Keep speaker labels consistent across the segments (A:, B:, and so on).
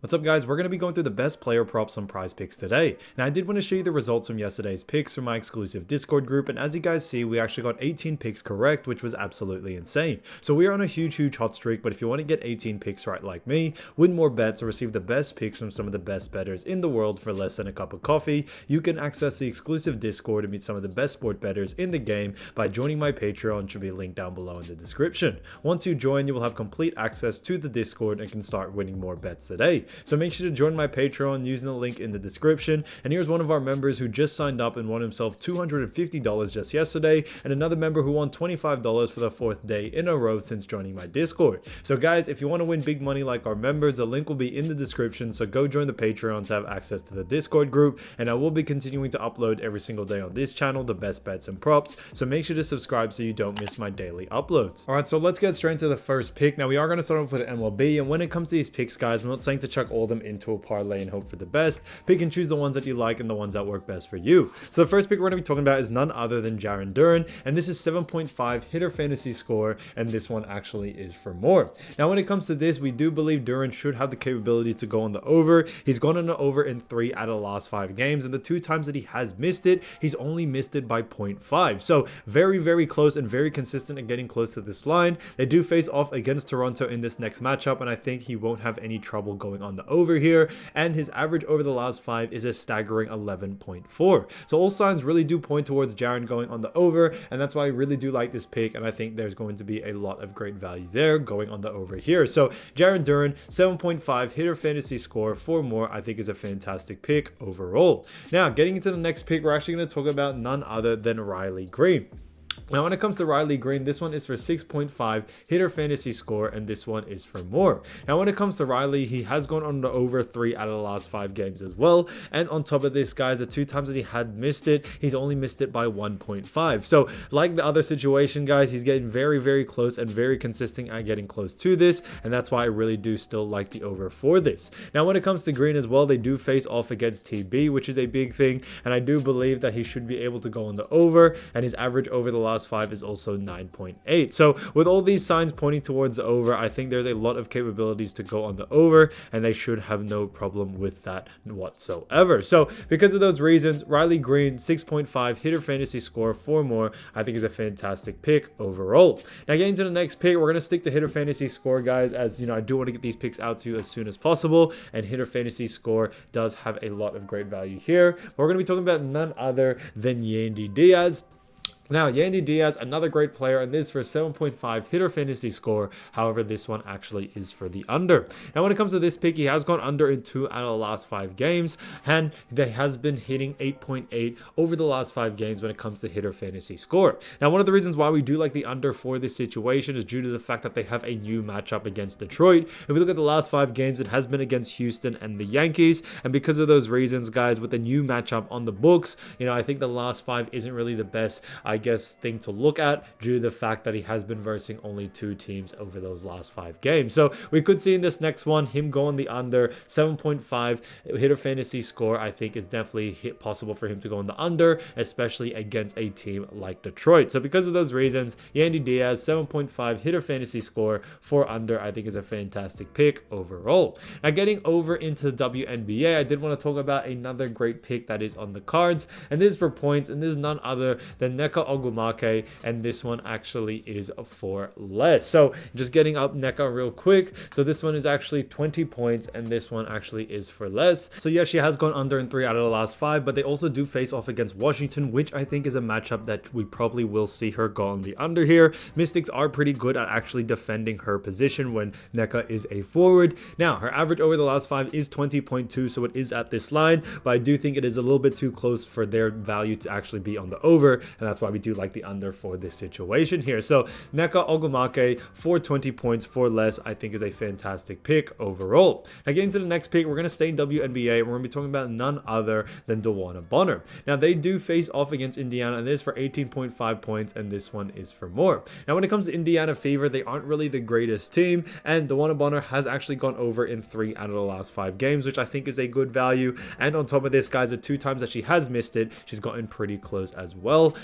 A: What's up guys, we're going to be going through the best player props on PrizePicks today. Now I did want to show you the results from yesterday's picks from my exclusive Discord group, and as you guys see, we actually got 18 picks correct, which was absolutely insane. So we are on a huge hot streak, but if you want to get 18 picks right like me, win more bets, or receive the best picks from some of the best bettors in the world for less than a cup of coffee, you can access the exclusive Discord and meet some of the best sport bettors in the game by joining my Patreon, which will be linked down below in the description. Once you join, you will have complete access to the Discord and can start winning more bets today. So make sure to join my Patreon using the link in the description. And here's one of our members who just signed up and won himself $250 just yesterday, and another member who won $25 for the 4th day in a row since joining my Discord. So guys, if you want to win big money like our members, the link will be in the description, so go join the Patreon to have access to the Discord group, and I will be continuing to upload every single day on this channel the best bets and props, so make sure to subscribe so you don't miss my daily uploads. Alright, so let's get straight into the first pick. Now we are going to start off with Wnba, and when it comes to these picks guys, I'm not saying to chuck all of them into a parlay and hope for the best. Pick and choose the ones that you like and the ones that work best for you. So the first pick we're going to be talking about is none other than Jaron Duren, and this is 7.5 hitter fantasy score, and this one actually is for more. Now when it comes to this, we do believe Duren should have the capability to go on the over. He's gone on the over in 3 out of the last 5 games, and the 2 times that he has missed it, he's only missed it by 0.5. So very close and very consistent at getting close to this line. They do face off against Toronto in this next matchup, and I think he won't have any trouble going on the over here, and his average over the last 5 is a staggering 11.4. So all signs really do point towards Jaron going on the over, and that's why I really do like this pick, and I think there's going to be a lot of great value there going on the over here. So Jaron Duren, 7.5 hitter fantasy score for more, I think is a fantastic pick overall. Now getting into the next pick, we're actually going to talk about none other than Riley Green. Now when it comes to Riley Green, this one is for 6.5 hitter fantasy score, and this one is for more. Now when it comes to Riley, he has gone on the over 3 out of the last 5 games as well, and on top of this guys, the 2 times that he had missed it, he's only missed it by 1.5. so like the other situation guys, he's getting very close and very consistent at getting close to this, and that's why I really do still like the over for this. Now when it comes to Green as well, they do face off against TB, which is a big thing, and I do believe that he should be able to go on the over, and his average over the last 5 is also 9.8. so with all these signs pointing towards the over, I think there's a lot of capabilities to go on the over, and they should have no problem with that whatsoever. So because of those reasons, Riley Green, 6.5 hitter fantasy score for more, I think is a fantastic pick overall. Now getting to the next pick, we're going to stick to hitter fantasy score guys, as you know, I do want to get these picks out to you as soon as possible, and hitter fantasy score does have a lot of great value here. We're going to be talking about none other than Yandy Diaz. Now, Yandy Diaz, another great player, and this for 7.5 hitter fantasy score. However, this one actually is for the under. Now, when it comes to this pick, he has gone under in 2 out of the last 5 games, and they has been hitting 8.8 over the last 5 games when it comes to hitter fantasy score. Now, one of the reasons why we do like the under for this situation is due to the fact that they have a new matchup against Detroit. If we look at the last 5 games, it has been against Houston and the Yankees, and because of those reasons, guys, with the new matchup on the books, you know, I think the last 5 isn't really the best, I guess, thing to look at due to the fact that he has been versing only 2 teams over those last 5 games. So we could see in this next one him going the under. 7.5 hitter fantasy score I think is definitely possible for him to go on the under, especially against a team like Detroit. So because of those reasons, Yandy Diaz, 7.5 hitter fantasy score for under, I think is a fantastic pick overall. Now getting over into the WNBA, I did want to talk about another great pick that is on the cards, and this is for points, and this is none other than Nneka Ogwumike, and this one actually is for less. So just getting up Nneka real quick, so this one is actually 20 points, and this one actually is for less. So yeah, she has gone under in 3 out of the last 5, but they also do face off against Washington, which I think is a matchup that we probably will see her go on the under here. Mystics are pretty good at actually defending her position when Nneka is a forward. Now her average over the last 5 is 20.2, so it is at this line, but I do think it is a little bit too close for their value to actually be on the over, and that's why we do like the under for this situation here. So Nneka Ogwumike for 20 points for less, I think is a fantastic pick overall. Now getting to the next pick, we're going to stay in WNBA, and we're going to be talking about none other than Dewanna Bonner. Now they do face off against Indiana, and this for 18.5 points, and this one is for more. Now when it comes to Indiana Fever, they aren't really the greatest team, and Dewanna Bonner has actually gone over in 3 out of the last 5 games, which I think is a good value. And on top of this, guys, the 2 times that she has missed it, she's gotten pretty close as well.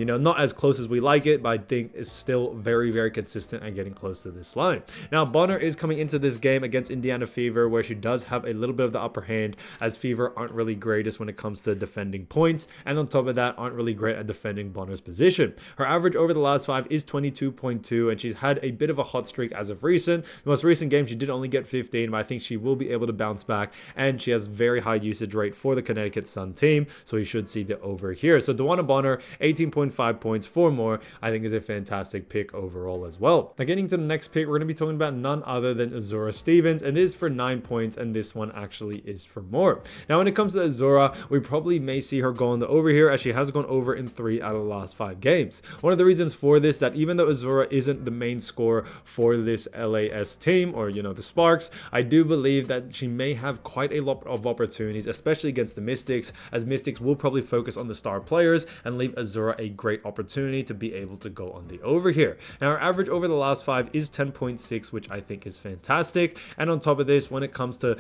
A: Not as close as we like it, but I think is still very, very consistent and getting close to this line. Now, Bonner is coming into this game against Indiana Fever, where she does have a little bit of the upper hand, as Fever aren't really greatest when it comes to defending points, and on top of that, aren't really great at defending Bonner's position. Her average over the last 5 is 22.2, and she's had a bit of a hot streak as of recent. The most recent game, she did only get 15, but I think she will be able to bounce back, and she has very high usage rate for the Connecticut Sun team, so we should see the over here. So Dewanna Bonner, 18.5 points, 4 more, I think is a fantastic pick overall as well. Now, getting to the next pick, we're going to be talking about none other than Azura Stevens, and it is for 9 points, and this one actually is for more. Now, when it comes to Azura, we probably may see her go on the over here, as she has gone over in 3 out of the last 5 games. One of the reasons for this, that even though Azura isn't the main scorer for this LAS team, or the Sparks, I do believe that she may have quite a lot of opportunities, especially against the Mystics, as Mystics will probably focus on the star players and leave Azura a great opportunity to be able to go on the over here. Now, our average over the last 5 is 10.6, which I think is fantastic. And on top of this, when it comes to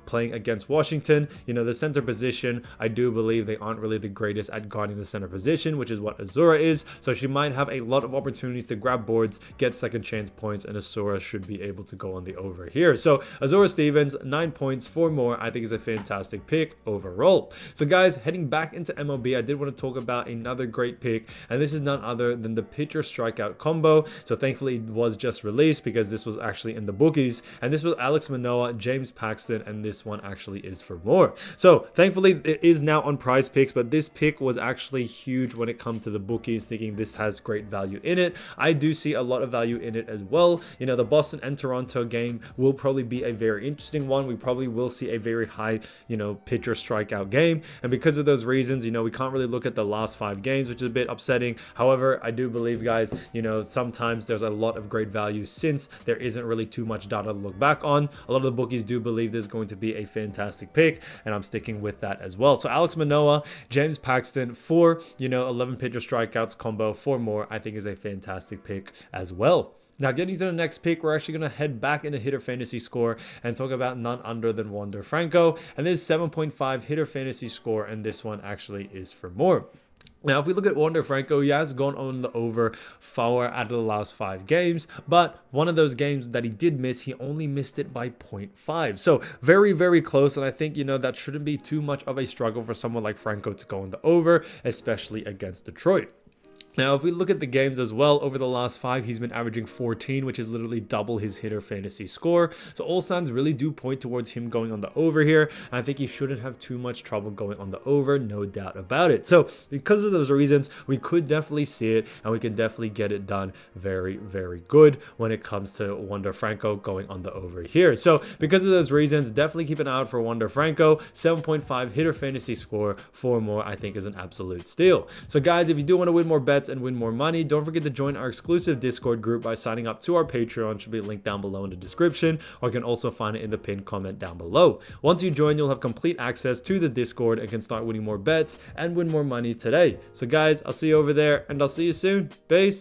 A: playing against Washington, the center position, I do believe they aren't really the greatest at guarding the center position, which is what Azura is. So she might have a lot of opportunities to grab boards, get second chance points, and Azura should be able to go on the over here. So Azura Stevens, 9 points, 4 more, I think is a fantastic pick overall. So guys, heading back into MLB, I did want to talk about another great pick, and this is none other than the pitcher strikeout combo. So thankfully it was just released, because this was actually in the bookies, and this was Alex Manoah, James Paxton, and this one actually is for more. So thankfully it is now on Prize Picks, but this pick was actually huge when it comes to the bookies, thinking this has great value in it. I do see a lot of value in it as well. The Boston and Toronto game will probably be a very interesting one. We probably will see a very high pitcher strikeout game, and because of those reasons, we can't really look at the last 5 games, which is a bit upsetting. However, I do believe, guys, sometimes there's a lot of great value, since there isn't really too much data to look back on. A lot of the bookies do believe this is going to be a fantastic pick, and I'm sticking with that as well. So Alex Manoah, James Paxton for 11 pitcher strikeouts combo, 4 more, I think is a fantastic pick as well. Now, getting to the next pick, we're actually going to head back into hitter fantasy score and talk about none other than Franco, and this is 7.5 hitter fantasy score, and this one actually is for more. Now, if we look at Franco, he has gone on the over 4 out of the last 5 games, but one of those games that he did miss, he only missed it by 0.5. So very, very close, and I think, that shouldn't be too much of a struggle for someone like Franco to go on the over, especially against Detroit. Now, if we look at the games as well, over the last 5, he's been averaging 14, which is literally double his hitter fantasy score. So all signs really do point towards him going on the over here. And I think he shouldn't have too much trouble going on the over, no doubt about it. So because of those reasons, we could definitely see it, and we can definitely get it done very, very good when it comes to Franco going on the over here. So because of those reasons, definitely keep an eye out for Franco. 7.5 hitter fantasy score, 4 more, I think is an absolute steal. So guys, if you do want to win more bets and win more money, don't forget to join our exclusive Discord group by signing up to our Patreon. Should be linked down below in the description, or you can also find it in the pinned comment down below. Once you join, you'll have complete access to the Discord and can start winning more bets and win more money today. So guys, I'll see you over there, and I'll see you soon. Peace.